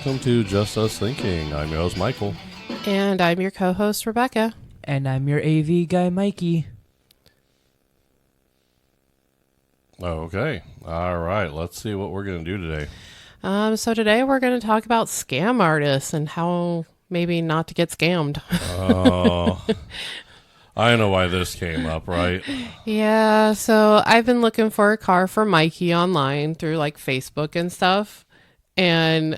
welcome to Just Us Thinking. I'm your host, Michael. And I'm your co-host, Rebecca. And I'm your AV guy, Mikey. Okay. All right. Let's see what we're going to do today. So today we're going to talk about scam artists and how maybe not to get scammed. Oh, I know why this came up, right? Yeah, so I've been looking for a car for Mikey online through like Facebook and stuff. And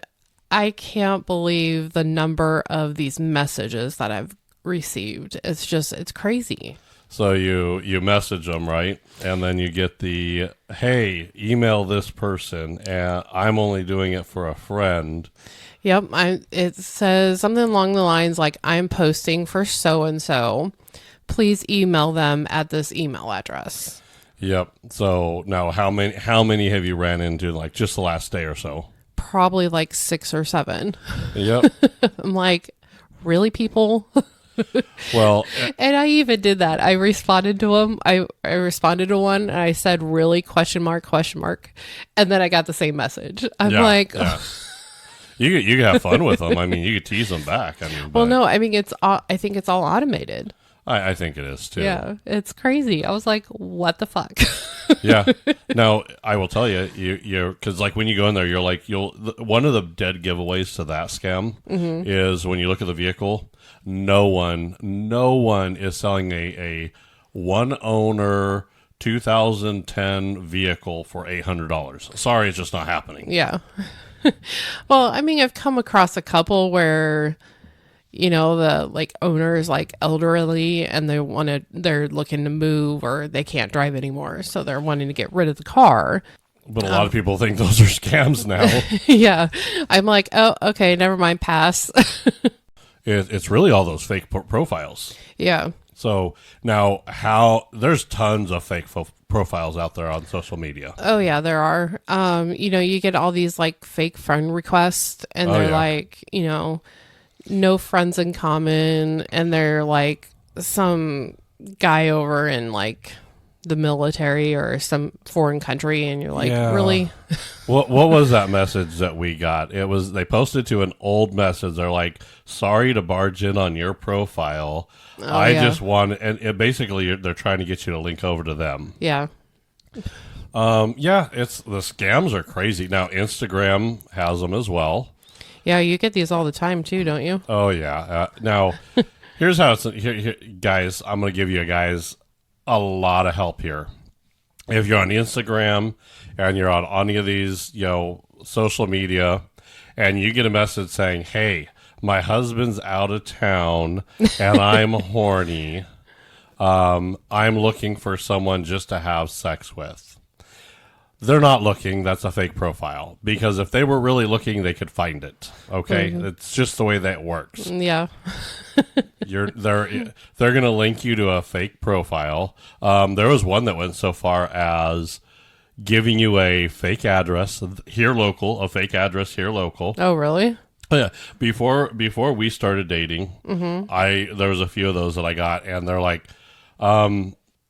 I can't believe the number of these messages that I've received. It's crazy. So you message them, right? And then you get the, hey, email this person, and I'm only doing it for a friend. Yep, it says something along the lines like, I'm posting for so-and-so. Please email them at this email address. Yep. So now how many have you ran into like just the last day or so? Probably like 6 or 7. Yep. I'm like, really, people? Well, and I even did that. I responded to him. I responded to one and I said, really, question mark. And then I got the same message. I'm like, yeah. You can have fun with them. I mean, you could tease them back. I mean, well, no, I mean, I think it's all automated. I think it is too. Yeah, it's crazy. I was like, what the fuck? Yeah. Now, I will tell you, you're because like when you go in there, you're like, one of the dead giveaways to that scam is when you look at the vehicle, no one is selling a one owner 2010 vehicle for $800. Sorry, it's just not happening. Yeah. Well, I mean, I've come across a couple where, you know, the like owner is like elderly and they're looking to move or they can't drive anymore. So they're wanting to get rid of the car. But a lot of people think those are scams now. Yeah. I'm like, oh, okay, never mind, pass. It's really all those fake profiles. Yeah. So now there's tons of fake profiles out there on social media. Oh yeah, there are. You know, you get all these like fake friend requests and they're like, you know, no friends in common, and they're like some guy over in like the military or some foreign country, and you're like, really? What was that message that we got? They posted to an old message. They're like, sorry to barge in on your profile. Just want, and basically they're trying to get you to link over to them. Yeah. It's the scams are crazy. Now Instagram has them as well. Yeah, you get these all the time too, don't you? Oh yeah. Now, here's how it's here, guys. I'm going to give you guys a lot of help here. If you're on Instagram and you're on any of these, social media, and you get a message saying, "Hey, my husband's out of town and I'm horny. I'm looking for someone just to have sex with." They're not looking. That's a fake profile. Because if they were really looking, they could find it. Okay? Mm-hmm. It's just the way that works. Yeah. They're going to link you to a fake profile. There was one that went so far as giving you a fake address here local, a fake address here local. Oh, really? Yeah. Before we started dating, there was a few of those that I got, and they're like,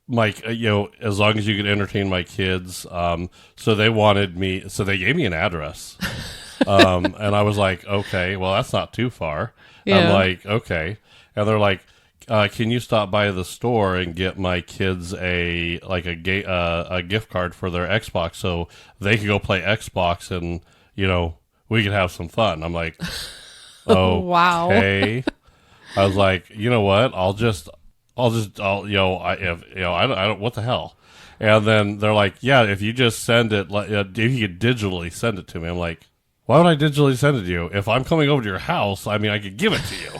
Mike, as long as you could entertain my kids. So they gave me an address. And I was like, okay, well, that's not too far. Yeah. I'm like, okay. And they're like, can you stop by the store and get my kids a gift card for their Xbox so they could go play Xbox and, we could have some fun. I'm like, oh, wow. Okay. I was like, you know what? I don't, what the hell? And then they're like, yeah, if you just send it, if you could digitally send it to me. I'm like, why would I digitally send it to you? If I'm coming over to your house, I mean, I could give it to you,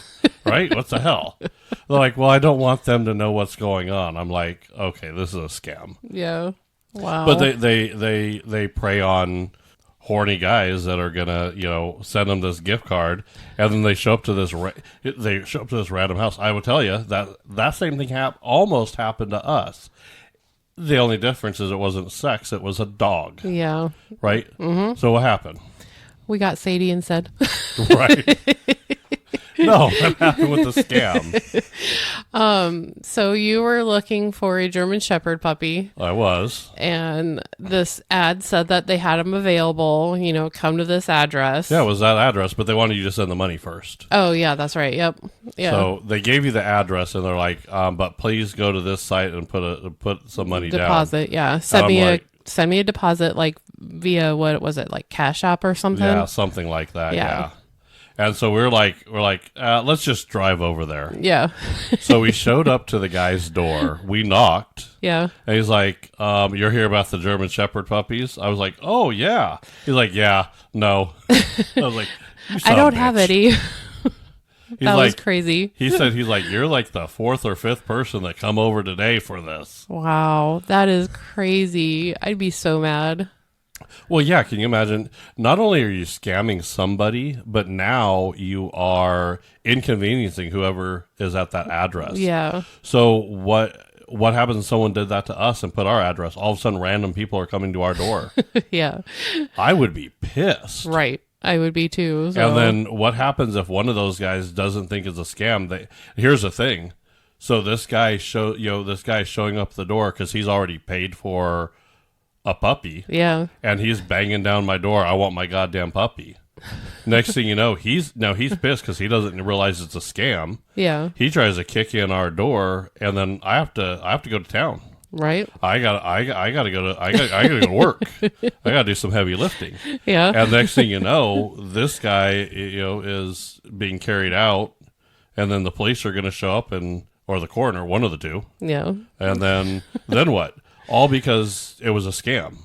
right? What the hell? They're like, well, I don't want them to know what's going on. I'm like, okay, this is a scam. Yeah. Wow. But they prey on horny guys that are gonna send them this gift card, and then they show up to this random house. I will tell you that same thing almost happened to us. The only difference is it wasn't sex; it was a dog. Yeah. Right. Mm-hmm. So what happened? We got Sadie instead. Right. No, what happened with the scam? So you were looking for a German Shepherd puppy, I was. and this ad said that they had them available. Come to this address. Yeah, it was that address, but they wanted you to send the money first. Oh yeah, that's right. Yep. Yeah. So they gave you the address, and they're like, but please go to this site and put some money deposit. down. Yeah. Send me a deposit like via, what was it, like Cash App or something? Yeah, something like that. Yeah. Yeah. And so we're like, let's just drive over there. Yeah. So we showed up to the guy's door. We knocked. Yeah. And he's like, you're here about the German Shepherd puppies? I was like, oh, yeah. He's like, yeah, no. I was like, you son I of a don't have bitch. any. He's That was like, crazy. he's like, you're like the fourth or fifth person that come over today for this. Wow, that is crazy. I'd be so mad. Well, yeah, can you imagine? Not only are you scamming somebody, but now you are inconveniencing whoever is at that address. Yeah. So what happens if someone did that to us and put our address? All of a sudden, random people are coming to our door. Yeah. I would be pissed. Right. I would be too. So. And then what happens if one of those guys doesn't think it's a scam? Here's the thing. So this guy is showing up at the door because he's already paid for a puppy. Yeah. And he's banging down my door. I want my goddamn puppy. Next thing you know, he's pissed because he doesn't realize it's a scam. Yeah. He tries to kick in our door, and then I have to go to town. Right. I gotta go to work. I gotta do some heavy lifting. Yeah. And next thing you know, this guy is being carried out, and then the police are gonna show up or the coroner, one of the two. Yeah. And then what? All because it was a scam.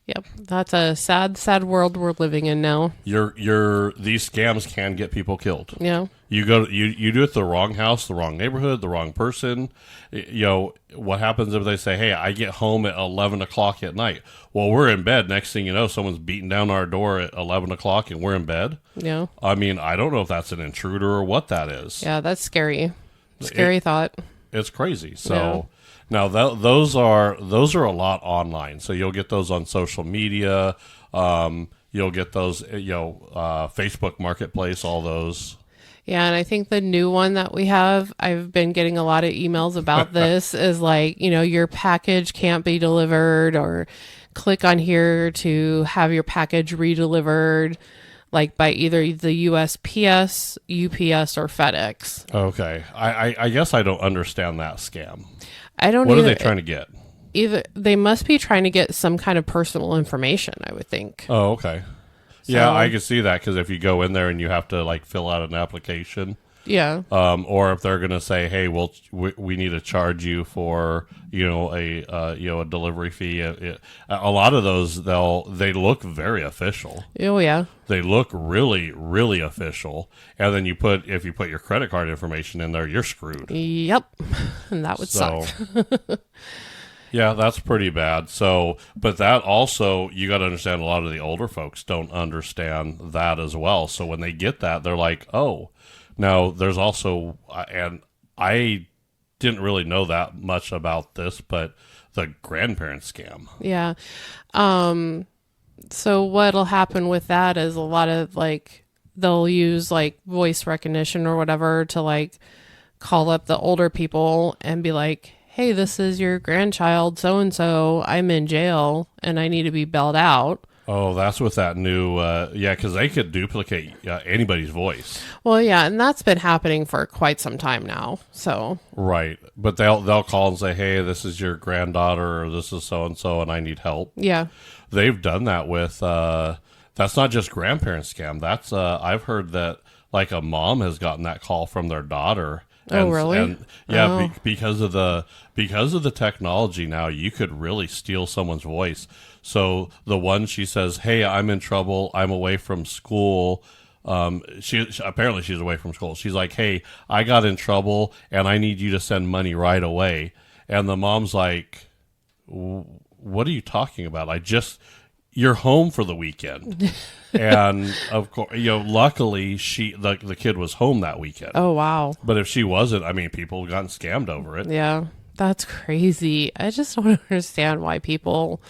Yep. That's a sad, sad world we're living in now. These scams can get people killed. Yeah. You do it to the wrong house, the wrong neighborhood, the wrong person. What happens if they say, hey, I get home at 11 o'clock at night? Well, we're in bed. Next thing you know, someone's beating down our door at 11 o'clock and we're in bed. Yeah. I mean, I don't know if that's an intruder or what that is. Yeah, that's scary. Scary thought. It's crazy. So now those are a lot online. So you'll get those on social media. You'll get those, Facebook Marketplace, all those. Yeah, and I think the new one that we have, I've been getting a lot of emails about this, is like, your package can't be delivered, or click on here to have your package redelivered, like by either the USPS, UPS, or FedEx. Okay. I guess I don't understand that scam. I don't What either. are they trying to get? Either they must be trying to get some kind of personal information, I would think. Oh, okay. Yeah, I can see that because if you go in there and you have to fill out an application, Yeah. or if they're going to say, "Hey, we need to charge you for a delivery fee," a lot of those they look very official. Oh yeah. They look really, really official, and then if you put your credit card information in there, you're screwed. Yep. And that would suck. Yeah, that's pretty bad. So, but that also, you got to understand, a lot of the older folks don't understand that as well. So when they get that, they're like, oh, now there's also, and I didn't really know that much about this, but the grandparent scam. Yeah. So what'll happen with that is a lot of they'll use voice recognition or whatever to call up the older people and be like, hey, this is your grandchild so-and-so. I'm in jail and I need to be bailed out. Oh, that's with that new, because they could duplicate anybody's voice. Well, yeah, and that's been happening for quite some time now. So right, but they'll call and say, hey, this is your granddaughter, or this is so-and-so, and I need help. Yeah. They've done that with, that's not just grandparent scam. That's, I've heard that a mom has gotten that call from their daughter. Oh, really? And yeah, because of the technology now, you could really steal someone's voice. So the one, she says, hey, I'm in trouble. I'm away from school. Apparently she's away from school. She's like, hey, I got in trouble and I need you to send money right away. And the mom's like, what are you talking about? You're home for the weekend. And of course, luckily the kid was home that weekend. Oh, wow. But if she wasn't, I mean, people have gotten scammed over it. Yeah. That's crazy. I just don't understand why people.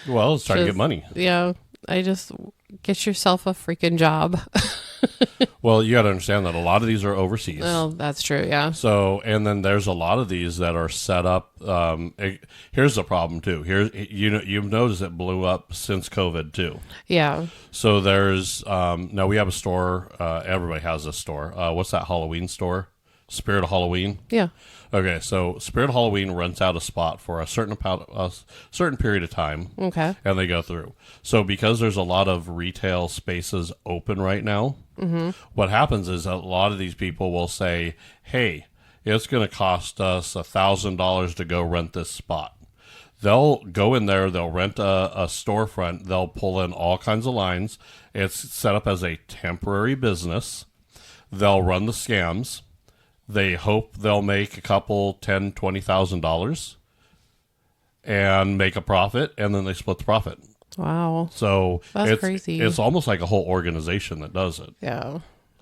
Well, it's trying to get money. Yeah. I just get yourself a freaking job. Well, you got to understand that a lot of these are overseas. Well, that's true. Yeah. So, and then there's a lot of these that are set up. Here's the problem too. You've noticed it blew up since COVID too. Yeah. So there's now we have a store. Everybody has a store. What's that Halloween store? Spirit of Halloween. Yeah. Okay, so Spirit of Halloween rents out a spot for a certain period of time. Okay. And they go through. So because there's a lot of retail spaces open right now, what happens is a lot of these people will say, "Hey, it's going to cost us $1,000 to go rent this spot." They'll go in there, they'll rent a storefront, they'll pull in all kinds of lines. It's set up as a temporary business. They'll run the scams. They hope they'll make a couple $10,000-$20,000 and make a profit, and then they split the profit. Wow. So that's crazy. It's almost like a whole organization that does it. Yeah.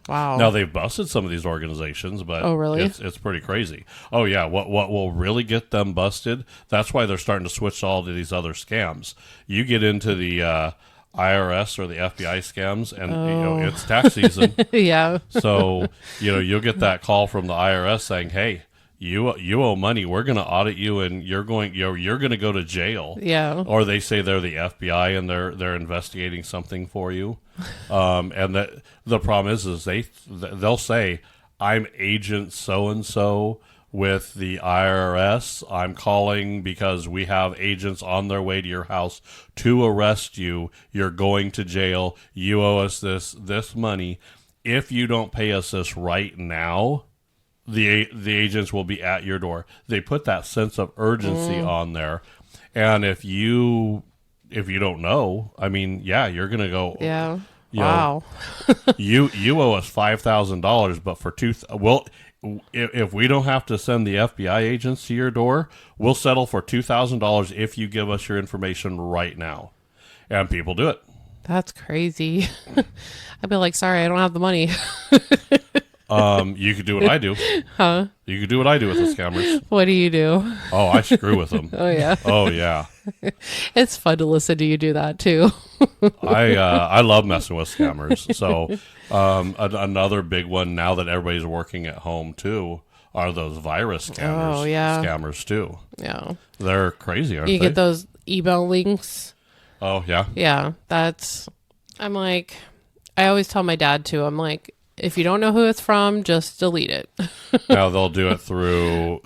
Wow. Now they've busted some of these organizations, but oh, really? It's pretty crazy. Oh yeah, what will really get them busted? That's why they're starting to switch to all of these other scams. You get into the IRS or the FBI scams, and it's tax season. Yeah. So you'll get that call from the IRS saying, "Hey, you owe money. We're going to audit you, and you're going to go to jail." Yeah. Or they say they're the FBI and they're investigating something for you. And the problem is they'll say, "I'm agent so and so with the IRS. I'm calling because we have agents on their way to your house to arrest you. You're going to jail. You owe us this money. If you don't pay us this right now, the agents will be at your door." They put that sense of urgency on there. And if you don't know, I mean, yeah, you're going to go. Yeah. Wow. you owe us $5,000, but for if we don't have to send the FBI agents to your door, we'll settle for $2,000 if you give us your information right now. And people do it. That's crazy. I'd be like, "Sorry, I don't have the money." You could do what I do. Huh? You could do what I do with the scammers. What do you do? Oh, I screw with them. Oh, yeah. Oh, yeah. It's fun to listen to you do that, too. I love messing with scammers. So another big one now that everybody's working at home, too, are those virus scammers. Oh, yeah. Scammers, too. Yeah. They're crazy, aren't they? You get those email links. Oh, yeah. Yeah. I'm like, I always tell my dad, too, I'm like, if you don't know who it's from, just delete it. Now they'll do it through.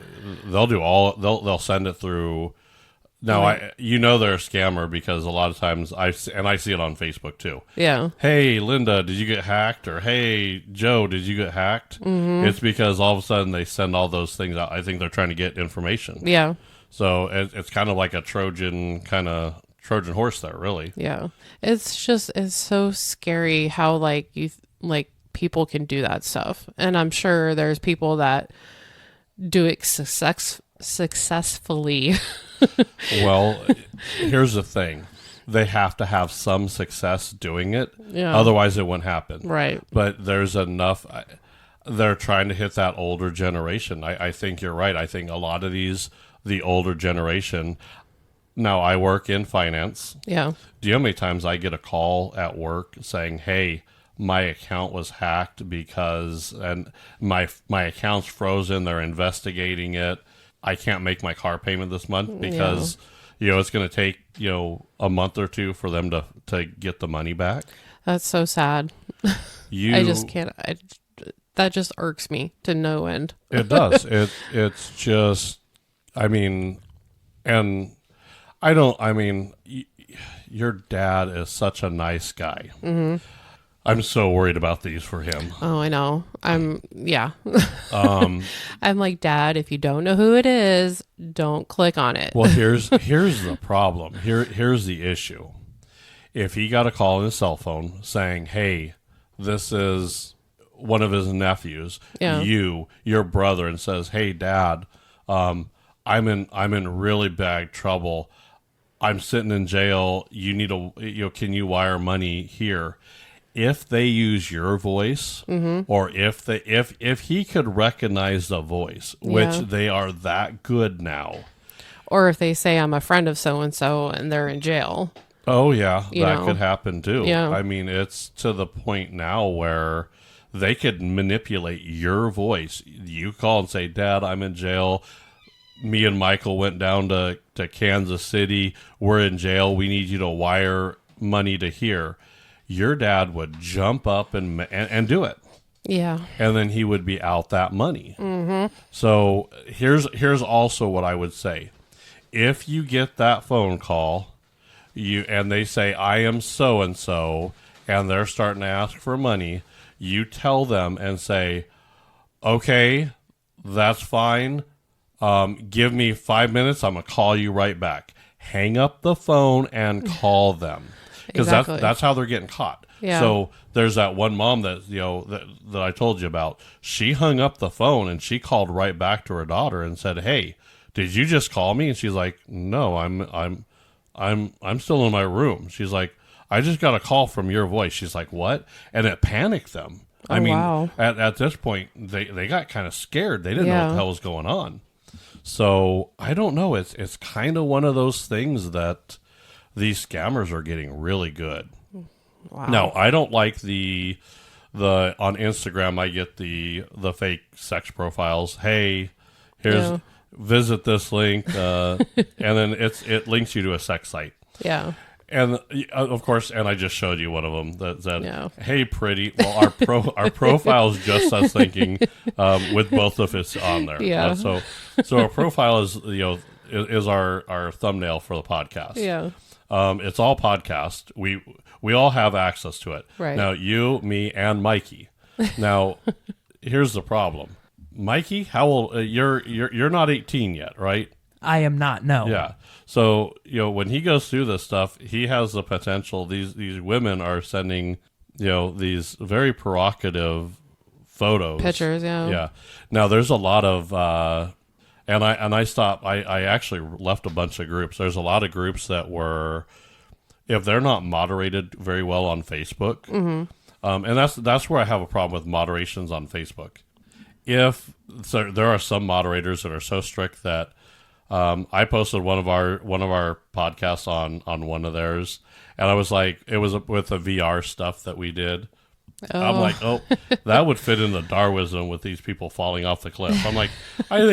They'll send it through. Now they're a scammer because a lot of times I see it on Facebook too. Yeah. Hey Linda, did you get hacked? Or hey Joe, did you get hacked? Mm-hmm. It's because all of a sudden they send all those things out. I think they're trying to get information. Yeah. So it's kind of like a Trojan horse there, really. Yeah. It's so scary how people can do that stuff. And I'm sure there's people that do it successfully. Well, here's the thing. They have to have some success doing it. Yeah. Otherwise it wouldn't happen. Right. But there's enough. They're trying to hit that older generation. I think you're right. I think a lot of the older generation. Now, I work in finance. Yeah. Do you know how many times I get a call at work saying, "Hey, my account was hacked and my account's frozen. They're investigating it. I can't make my car payment this month because it's going to take a month or two for them to get the money back." That's so sad. I just can't. That just irks me to no end. It does. It's just. I mean, and I don't. I mean, your dad is such a nice guy. Mm-hmm. I'm so worried about these for him. Oh, I know. I'm like, "Dad, if you don't know who it is, don't click on it." Well, here's the problem. Here's the issue. If he got a call on his cell phone saying, "Hey, this is one of his nephews, your brother," and says, "Hey, Dad, I'm in really bad trouble. I'm sitting in jail. You need can you wire money here?" If they use your voice, or if he could recognize the voice, which they are that good now, or if they say, "I'm a friend of so and so," and they're in jail. Oh yeah, You that know? could happen too. Yeah. I mean, it's to the point now where they could manipulate your voice. You call and say, "Dad, I'm in jail. Me and Michael went down to Kansas City. We're in jail. We need you to wire money to here." Your dad would jump up and do it. Yeah. And then he would be out that money. Mm-hmm. So here's also what I would say. If you get that phone call, and they say, "I am so and so," and they're starting to ask for money, you tell them and say, "Okay, that's fine. Give me 5 minutes. I'm gonna call you right back." Hang up the phone and call them, because Exactly. that's how they're getting caught. Yeah. So there's that one mom that that I told you about. She hung up the phone and she called right back to her daughter and said, "Hey, did you just call me?" And she's like, "No, I'm still in my room." She's like, "I just got a call from your voice." She's like, "What?" And it panicked them. I mean, wow. at this point, they got kind of scared. They didn't know Yeah. what the hell was going on. So I don't know. It's kind of one of those things that these scammers are getting really good. Wow. No, I don't like the on Instagram. I get the fake sex profiles. Hey, here's Yeah. visit this link, and then it links you to a sex site. Yeah. And of course, and I just showed you one of them that said, Yeah. "Hey, pretty." Well, our profile's just us thinking, with both of us on there. Yeah. So our profile is is our thumbnail for the podcast. Yeah. It's all podcast. We all have access to it. Right. Now, you, me, and Mikey. Now, here's the problem. Mikey, how old? You're not 18 yet, right? I am not. No. Yeah. So when he goes through this stuff, he has the potential. These women are sending these very provocative photos, Pictures. Yeah. Yeah. Now there's a lot of and I stopped. I actually left a bunch of groups. There's a lot of groups that were, if they're not moderated very well on Facebook, and that's where I have a problem with moderations on Facebook. If so, there are some moderators that are so strict that I posted one of our podcasts on one of theirs, and I was like, it was with the VR stuff that we did. I'm like, oh, that would fit into Darwinism with these people falling off the cliff. I'm like, I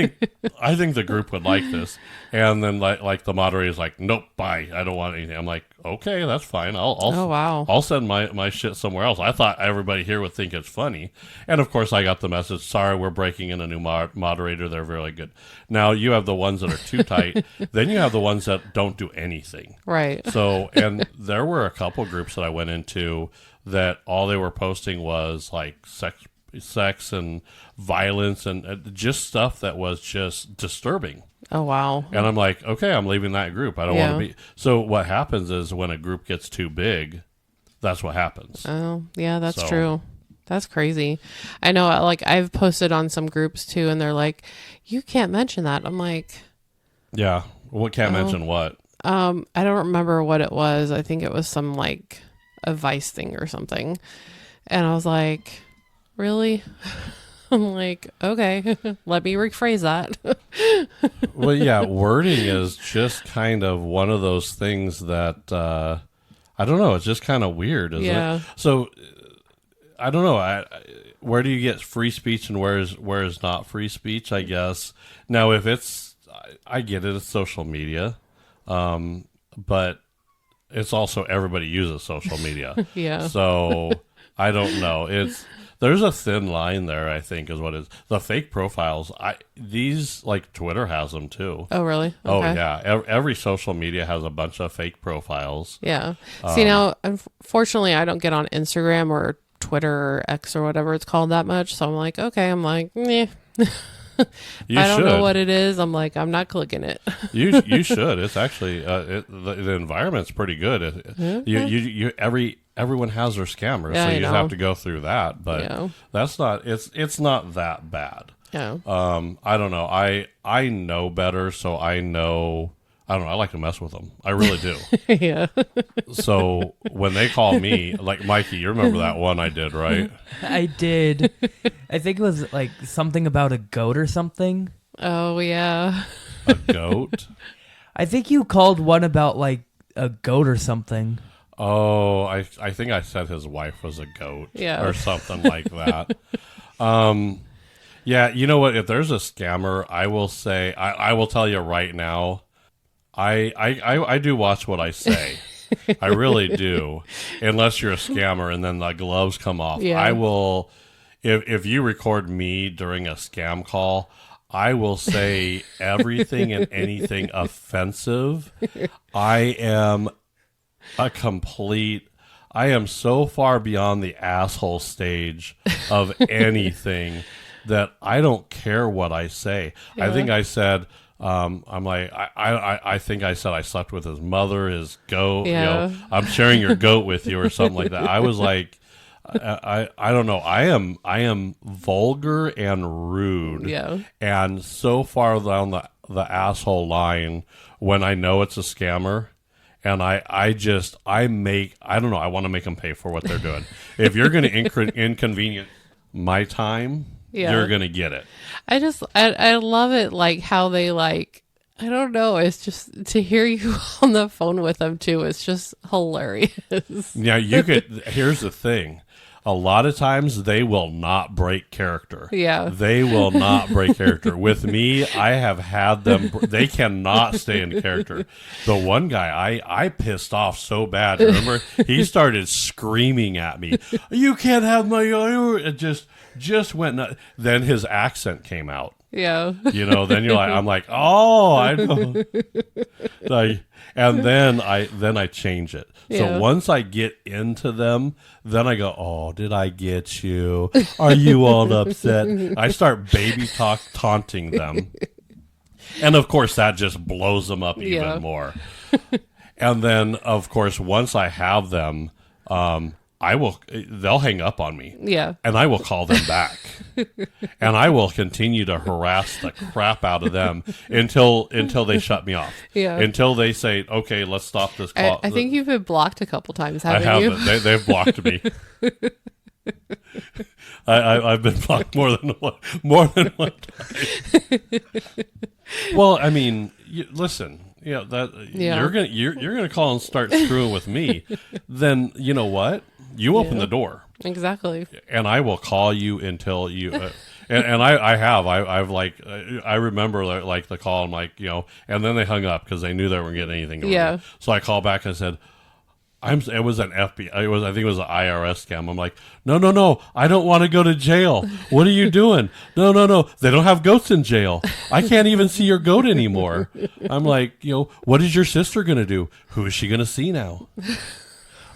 think the group would like this. And then like the moderator's like, nope, bye. I don't want anything. I'm like, okay, that's fine. Oh, wow. I'll send my shit somewhere else. I thought everybody here would think it's funny. And of course I got the message, sorry, we're breaking in a new moderator. They're really good. Now you have the ones that are too tight. Then you have the ones that don't do anything. Right. So, and there were a couple groups that I went into that all they were posting was like sex and violence and just stuff that was just disturbing. Oh, wow. And I'm like, okay, I'm leaving that group. I don't want to be. So what happens is when a group gets too big, that's what happens. Oh, yeah, that's So- true. That's crazy. I know, like, I've posted on some groups too, and they're like, you can't mention that. I'm like, Yeah. Well, can't mention what. I don't remember what it was. I think it was some like a Vice thing or something. And I was like, really? I'm like, okay, let me rephrase that. Well, yeah, wording is just kind of one of those things that I don't know. It's just kind of weird, isn't Yeah. it? So I don't know. Where do you get free speech and where is not free speech? I guess now if it's, I get it. It's social media, but it's also everybody uses social media. Yeah. So I don't know. There's a thin line there, I think, is what it is. The fake profiles, these, like, Twitter has them, too. Oh, really? Oh, Okay. yeah. Every social media has a bunch of fake profiles. Yeah. See, now, unfortunately, I don't get on Instagram or Twitter or X or whatever it's called that much. So I'm like, okay, meh. You I don't should. know what it is. I'm like, I'm not clicking it. You should. It's actually, the environment's pretty good. Everyone has their scammers, Yeah, so I you just know. have to go through that. But Yeah. that's not, it's not that bad. Yeah. I don't know. I know better, so I know. I don't know. I like to mess with them. I really do. Yeah. So when they call me, like Mikey, you remember that one I did, right? I did. I think it was like something about a goat or something. Oh, yeah. A goat. I think you called one about like a goat or something. Oh, I think I said his wife was a goat, Yeah. or something like that. Yeah, you know what? If there's a scammer, I will say, I will tell you right now, I do watch what I say. I really do. Unless you're a scammer and then the gloves come off. Yeah. I will, if you record me during a scam call, I will say everything and anything offensive. I am so far beyond the asshole stage of anything that I don't care what I say. Yeah. I think I said, I'm like, I think I said I slept with his mother, his goat. Yeah. You know, I'm sharing your goat with you or something like that. I was like, I don't know. I am vulgar and rude. Yeah. And so far down the asshole line when I know it's a scammer. And I don't know, I want to make them pay for what they're doing. If you're going to inconvenience my time, Yeah. you're going to get it. I love it, like how they like, I don't know, it's just to hear you on the phone with them too. It's just hilarious. Now, here's the thing. A lot of times they will not break character. Yeah. They will not break character. With me, I have had them, they cannot stay in character. The one guy, I pissed off so bad. Remember, he started screaming at me, "You can't have my," it just went nuts. Then his accent came out. Yeah. You know, then you're like, I'm like, oh, I know. Like, and then I change it. Yeah. So once I get into them, then I go, oh, did I get you? Are you all upset? I start baby talk taunting them. And of course that just blows them up even Yeah. more. And then of course, once I have them, they'll hang up on me. Yeah. And I will call them back. And I will continue to harass the crap out of them until they shut me off. Yeah. Until they say, okay, let's stop this call. I think you've been blocked a couple times, I haven't you? haven't. They've blocked me. I've been blocked more than one time. Well, I mean, listen, you know, Yeah. you're gonna call and start screwing with me. Then you know what? You open Yeah. the door. Exactly. And I will call you until you, I've like, I remember like the call, I'm like, you know, and then they hung up because they knew they weren't getting anything. Yeah. So I called back and said, it was an FBI, I think it was an IRS scam. I'm like, no, I don't want to go to jail. What are you doing? No, they don't have goats in jail. I can't even see your goat anymore. I'm like, you know, what is your sister going to do? Who is she going to see now?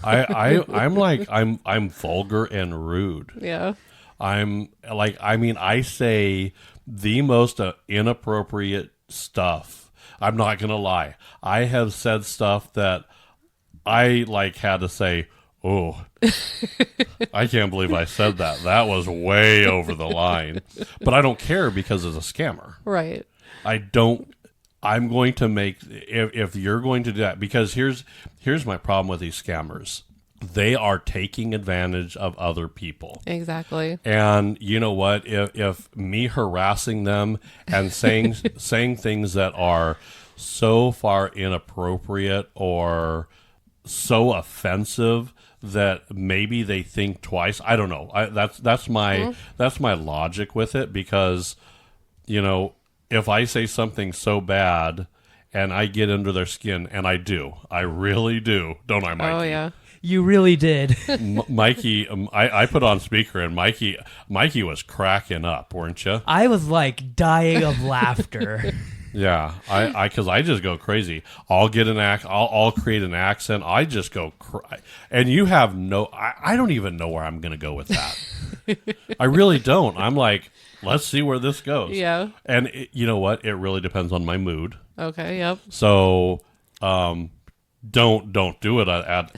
I'm like, I'm vulgar and rude. Yeah. I'm like, I mean, I say the most inappropriate stuff. I'm not going to lie. I have said stuff that I like had to say, oh, I can't believe I said that. That was way over the line. But I don't care because it's a scammer. Right. I'm going to make, if you're going to do that, because here's my problem with these scammers. They are taking advantage of other people. Exactly. And you know what? If me harassing them and saying things that are so far inappropriate or so offensive that maybe they think twice, I don't know. That's my logic with it, because you know, if I say something so bad and I get under their skin, and I really do, don't I, Mikey? Oh yeah. You really did. Mikey, I put on speaker, and Mikey was cracking up, weren't you? I was like dying of laughter. Yeah, because I just go crazy. I'll get I'll create an accent. I just go, and you have I don't even know where I'm going to go with that. I really don't. I'm like, let's see where this goes. Yeah. And you know what? It really depends on my mood. Okay. Yep. So, don't do it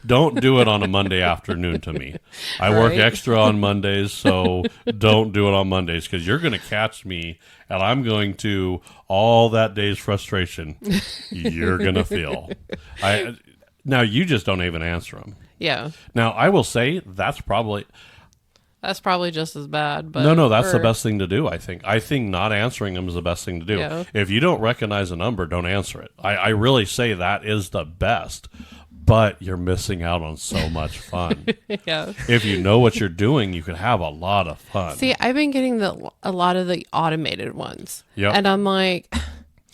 don't do it on a Monday afternoon to me. I work Right. extra on Mondays, so don't do it on Mondays, because you're going to catch me, and I'm going to, all that day's frustration you're going to feel. Now you just don't even answer them. Yeah. Now I will say that's probably, That's probably just as bad. But No, that's the best thing to do, I think. I think not answering them is the best thing to do. Yeah. If you don't recognize a number, don't answer it. I really say that is the best, but you're missing out on so much fun. Yeah. If you know what you're doing, you can have a lot of fun. See, I've been getting a lot of the automated ones. Yep. And I'm like,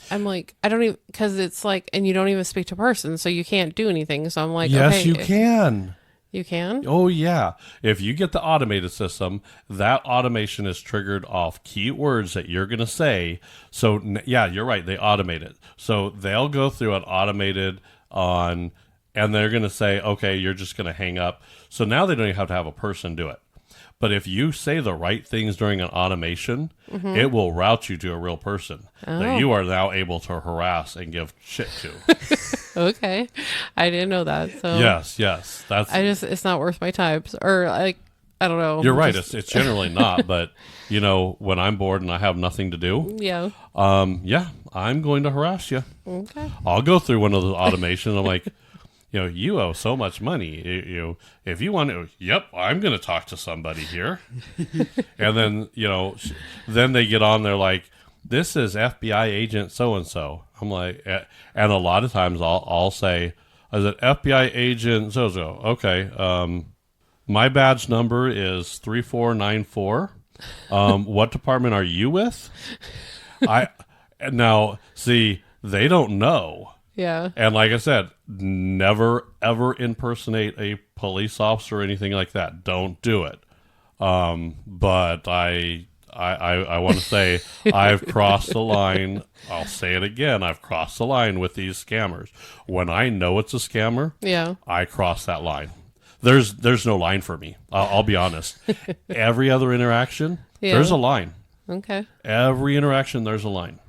I don't even, because it's like, and you don't even speak to person, so you can't do anything. So I'm like, yes, okay, you can. You can? Oh, yeah. If you get the automated system, that automation is triggered off keywords that you're going to say. So, yeah, you're right. They automate it. So they'll go through an automated and they're going to say, okay, you're just going to hang up. So now they don't even have to have a person do it. But if you say the right things during an automation, it will route you to a real person that you are now able to harass and give shit to. Okay. I didn't know that. So Yes. it's not worth my time. Or like, I don't know. You're right. It's generally not. But, when I'm bored and I have nothing to do, Yeah. I'm going to harass you. Okay. I'll go through one of those automations. I'm like, you owe so much money. If you want to, yep, I'm going to talk to somebody here. And then, then they get on there like, this is FBI agent so-and-so. I'm like, and a lot of times I'll say, is it FBI agent so-so? Okay. My badge number is 3494. What department are you with? Now, see, they don't know. Yeah. And like I said, never, ever impersonate a police officer or anything like that. Don't do it. But I want to say I've crossed the line. I'll say it again. I've crossed the line with these scammers. When I know it's a scammer, Yeah. I cross that line. There's no line for me. I'll be honest. Every other interaction, there's a line. Okay. Every interaction, there's a line.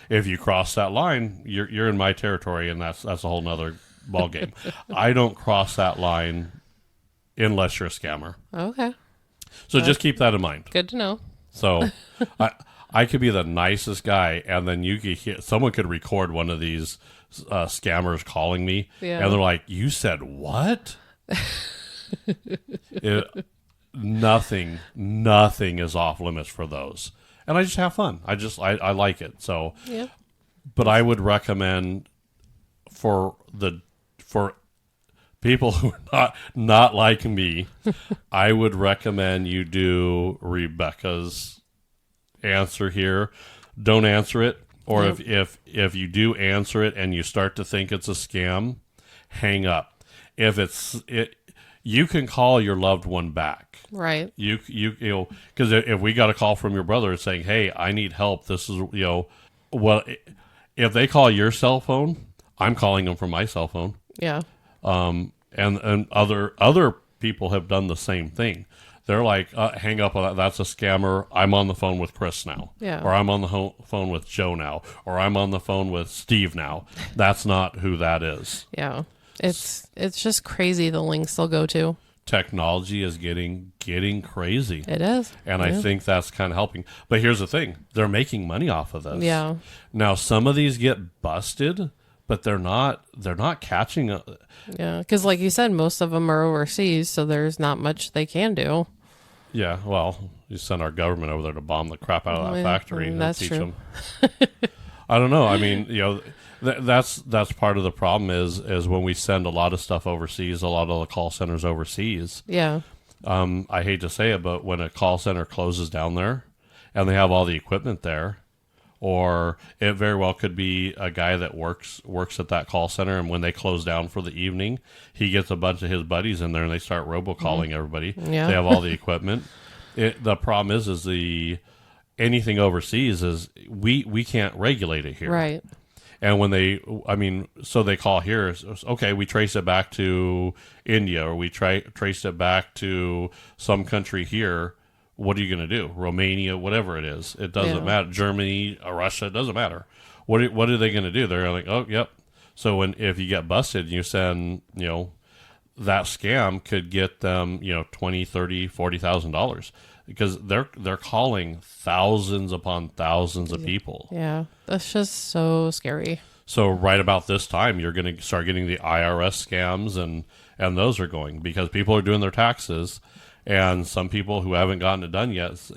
If you cross that line, you're in my territory, and that's a whole nother ball game. I don't cross that line unless you're a scammer. Okay. So just keep that in mind. Good to know. So I could be the nicest guy, and then someone could record one of these scammers calling me, and they're like, "You said what?" Nothing is off limits for those. And I just have fun. I like it. So, yeah. But I would recommend for people who are not like me, I would recommend you do Rebecca's answer here. Don't answer it, or if you do answer it and you start to think it's a scam, hang up. You can call your loved one back. Right. You because if we got a call from your brother saying, "Hey, I need help. This is well, if they call your cell phone, I'm calling them from my cell phone." Yeah. And other people have done the same thing. They're like, "Hang up on that. That's a scammer. I'm on the phone with Chris now, Yeah. or I'm on the phone with Joe now, or I'm on the phone with Steve now." That's not who that is. Yeah. It's just crazy the links they'll go to. Technology is getting crazy. It is. And I think that's kind of helping. But here's the thing. They're making money off of this. Yeah. Now, some of these get busted, but they're not catching up. Yeah. Because like you said, most of them are overseas, so there's not much they can do. Yeah, well, you send our government over there to bomb the crap out of that factory and that's teach true. them. I don't know. I mean, that's part of the problem is when we send a lot of stuff overseas, a lot of the call centers overseas. Yeah. I hate to say it, but when a call center closes down there and they have all the equipment there, or it very well could be a guy that works at that call center, and when they close down for the evening, he gets a bunch of his buddies in there and they start robocalling everybody. Yeah. They have all the equipment. The problem is the anything overseas is we can't regulate it here. Right. And when so they call here, okay, we trace it back to India, or we trace it back to some country here. What are you going to do? Romania, whatever it is. It doesn't matter. Germany, Russia, it doesn't matter. What are they going to do? They're like, oh, yep. So if you get busted and you send, that scam could get them, $20,000, $30,000, $40,000 because they're calling thousands upon thousands of people. Yeah. That's just so scary. So right about this time, you're going to start getting the IRS scams and those are going because people are doing their taxes And some people who haven't gotten it done yet,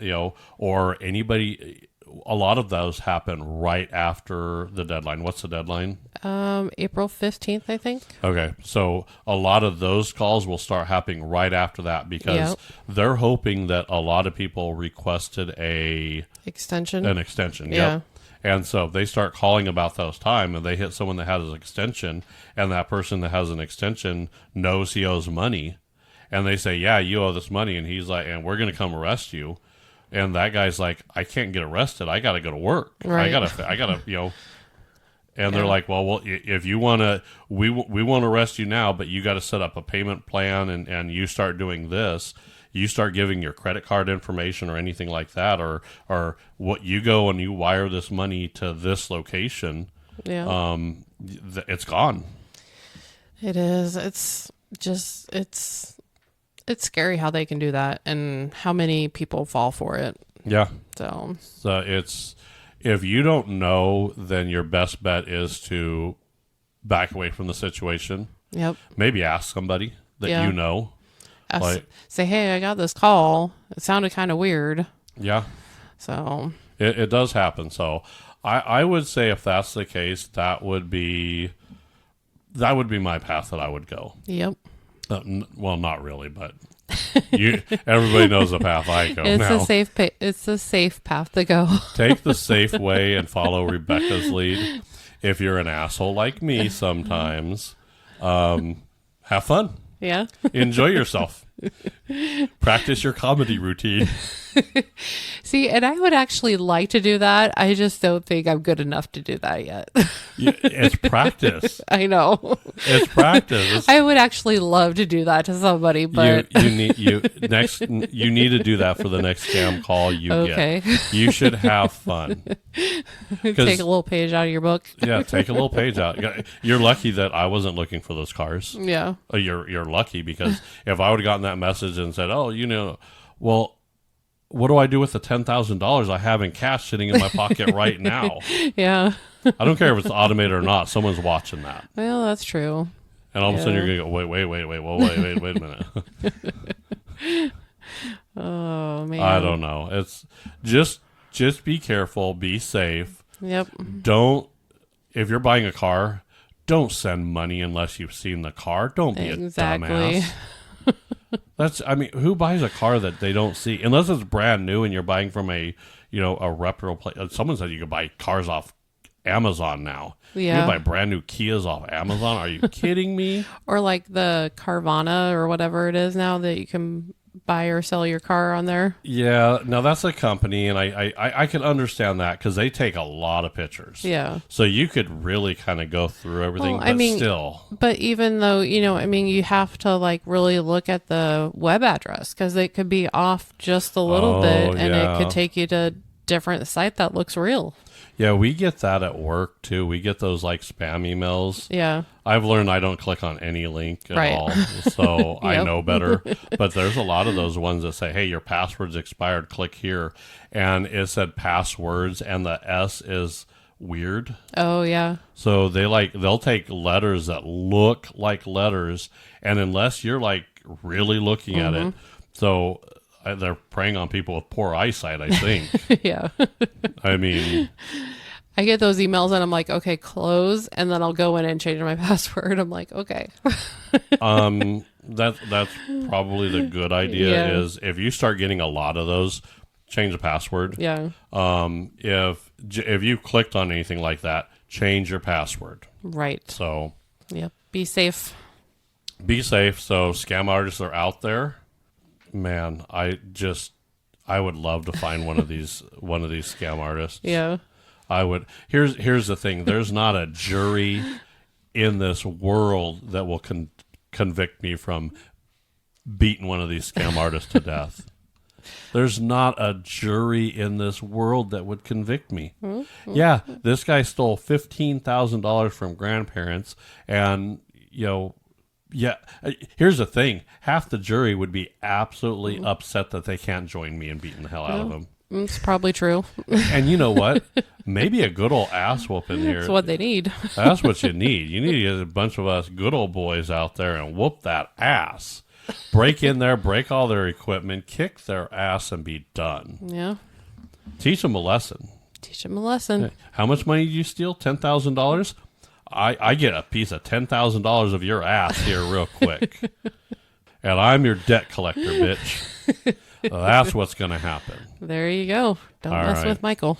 or anybody, a lot of those happen right after the deadline. What's the deadline? April 15th, I think. Okay. So a lot of those calls will start happening right after that because they're hoping that a lot of people requested an extension. Yeah. And so they start calling about those time and they hit someone that has an extension, and that person that has an extension knows he owes money. And they say, yeah, you owe this money. And he's like, and we're going to come arrest you. And that guy's like, I can't get arrested. I got to go to work. Right. I got to, and they're like, well, if you want to, we won't arrest you now, but you got to set up a payment plan and you start doing this. You start giving your credit card information or anything like that, or what you go and you wire this money to this location. Yeah. It's gone. It is. It's just, it's scary how they can do that and how many people fall for it. Yeah. So it's, if you don't know, then your best bet is to back away from the situation. Yep. Maybe ask somebody that you know. Say, hey, I got this call. It sounded kind of weird. Yeah. So it does happen. So I would say if that's the case, that would be my path that I would go. Yep. Well, not really, but everybody knows the path I go. It's now. It's a safe path to go. Take the safe way and follow Rebecca's lead. If you're an asshole like me, sometimes, have fun. Yeah. Enjoy yourself. Practice your comedy routine. See, and I would actually like to do that. I just don't think I'm good enough to do that yet. It's practice. I know. It's practice. I would actually love to do that to somebody, but you need to do that for the next scam call you get. You should have fun. Take a little page out of your book. Yeah, take a little page out. You're lucky that I wasn't looking for those cars. Yeah. You're lucky, because if I would have gotten that message and said, "Oh, well, what do I do with the $10,000 I have in cash sitting in my pocket right now?" Yeah. I don't care if it's automated or not. Someone's watching that. Well, that's true. And all of a sudden you're going to go, wait a minute. Oh, man. I don't know. It's just be careful, be safe. Yep. If you're buying a car, don't send money unless you've seen the car. Don't be a dumbass. Who buys a car that they don't see? Unless it's brand new and you're buying from a reputable place. Someone said you could buy cars off Amazon now. Yeah. You can buy brand new Kias off Amazon. Are you kidding me? Or like the Carvana or whatever it is now that you can buy or sell your car on there. Yeah. Now that's a company, and I can understand that because they take a lot of pictures. Yeah. So you could really kind of go through everything, still. But even though, you have to like really look at the web address because it could be off just a little bit and it could take you to a different site that looks real. Yeah, we get that at work too. We get those like spam emails. Yeah. I've learned I don't click on any link at all, so Yep. I know better. But there's a lot of those ones that say, hey, your password's expired, click here. And it said passwords, and the S is weird. Oh, yeah. So they'll take letters that look like letters, and unless you're like really looking at it, so they're preying on people with poor eyesight, I think. Yeah. I get those emails and I'm like, okay, close, and then I'll go in and change my password. I'm like, okay. That's probably the good idea is if you start getting a lot of those, change the password. Yeah. If you clicked on anything like that, change your password. Right. So. Yep. Be safe. Be safe. So scam artists are out there. Man, I would love to find one of these scam artists. Yeah. I would. Here's the thing. There's not a jury in this world that will convict me from beating one of these scam artists to death. There's not a jury in this world that would convict me. Mm-hmm. Yeah, this guy stole $15,000 from grandparents, and yeah. Here's the thing. Half the jury would be absolutely upset that they can't join me in beating the hell out of them. It's probably true. And you know what? Maybe a good old ass whooping here. That's what they need. That's what you need. You need to get a bunch of us good old boys out there and whoop that ass. break in there, break all their equipment, kick their ass, and be done. Yeah. Teach them a lesson. Teach them a lesson. How much money do you steal? $10,000? I get a piece of $10,000 of your ass here real quick. And I'm your debt collector, bitch. That's what's going to happen. There you go. Don't All mess right. with Michael.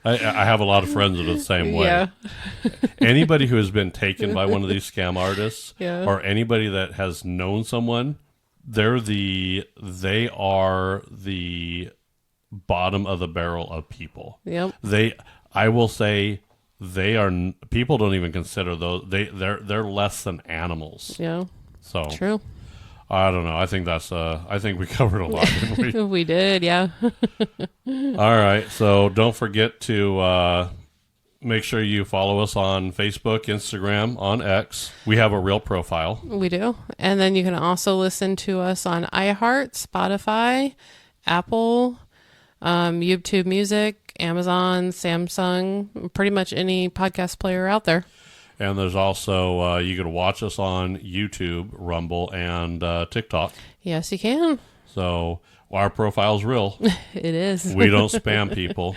I have a lot of friends that are the same way. Yeah. Anybody who has been taken by one of these scam artists Yeah. or anybody that has known someone, they are the bottom of the barrel of people. Yep. I will say people don't even consider those. They're less than animals. Yeah. So True. I don't know. I think I think we covered a lot, didn't we? We did. Yeah. All right. So don't forget to make sure you follow us on Facebook, Instagram, on X. We have a real profile. We do. And then you can also listen to us on iHeart, Spotify, Apple, YouTube Music, Amazon, Samsung, pretty much any podcast player out there. And there's also, you can watch us on YouTube, Rumble, and TikTok. Yes, you can. So our profile's real. It is. We don't spam people.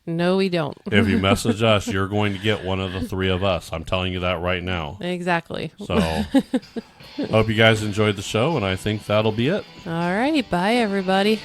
No, we don't. If you message us, you're going to get one of the three of us. I'm telling you that right now. Exactly. So hope you guys enjoyed the show, and I think that'll be it. All right. Bye, everybody.